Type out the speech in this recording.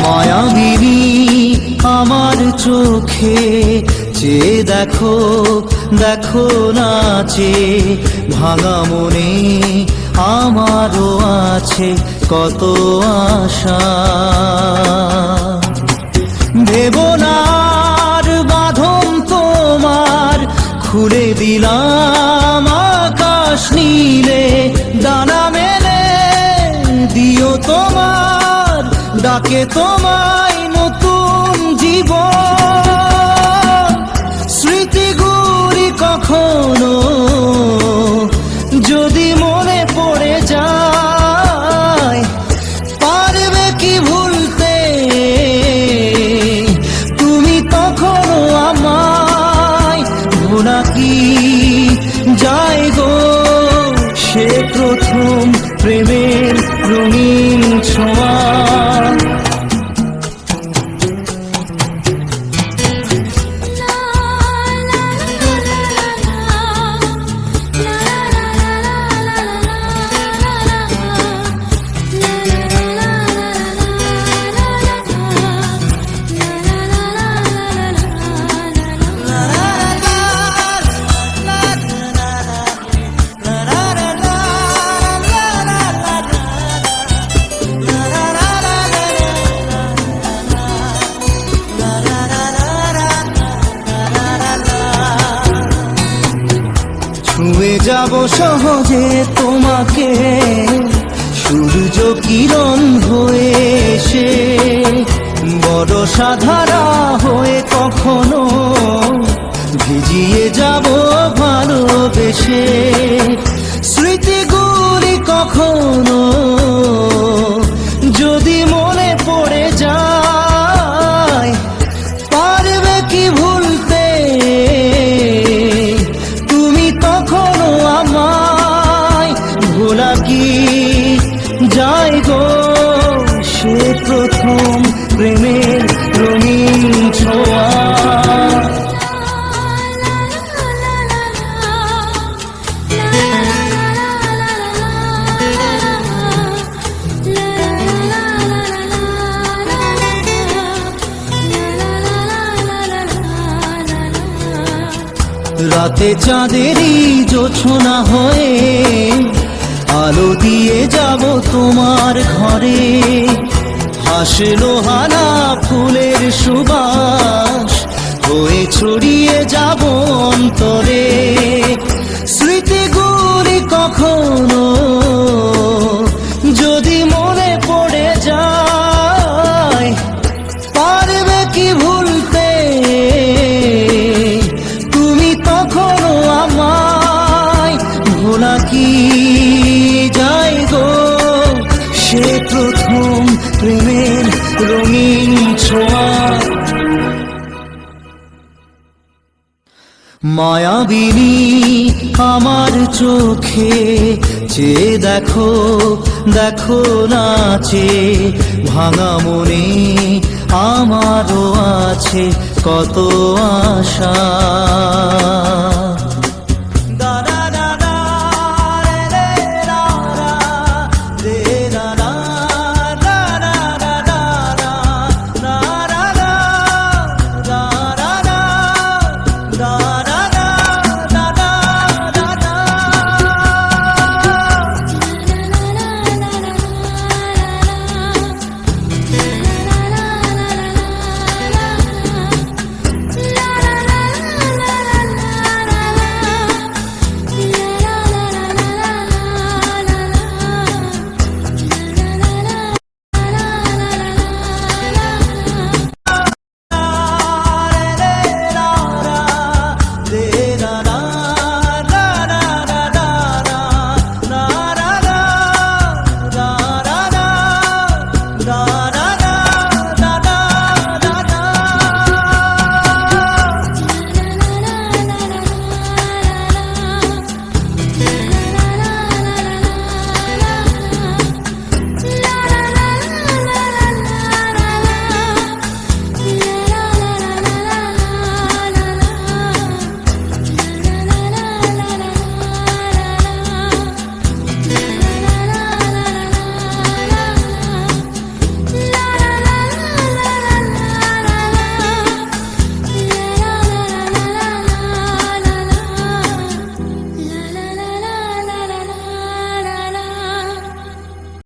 মায়াবিনী আমার চোখে চেয়ে দেখো দেখো নাচে ভাঙা মনে আমারও আছে কত আশা। ভেবনার বাঁধন তোমার খুলে দিলাম আকাশ নীলে, ডানা মেলে দিও তোমার ডাকে তোমায় নতুন জীবন। স্মৃতিগুলি কখনো যদি মনে পড়ে যায়, পারবে কি ভুলতে তুমি তখনও আমায়? ভোলা কি যায় গো সে প্রথম প্রেমের রঙিন ছোঁয়া। ছুঁয়ে যাব সহজে তোমাকে সূর্য কিরণ হয়ে এসে, বড় সাধারা হয়ে কখনো ভিজিয়ে যাব ভালোবেসে। স্মৃতিগুলি কখনো যদি মনে পড়ে যায়, পারবে কি ভুলতে তুমি তখনও আমায়? ভোলা কি যায় গো সে প্রথম প্রেমের রঙিন ছোঁয়া। রাতে চাঁদেরই জোছনা হয়ে আলো দিয়ে যাব তোমার ঘরে, হাসলো হানা ফুলের সুবাস হয়ে ছড়িয়ে যাব অন্তরে। স্মৃতিগুলি কখনো যদি মনে পড়ে যায়, পারবে কি ভুলতে তুমি তখনও আমায়? ভোলা কি যায় গো সে প্রথম প্রেমের রঙিন ছোঁয়া। মায়াবিনী আমার চোখে চেয়ে দেখো দেখো নাচে ভাঙা মনে আমারও আছে কত আশা।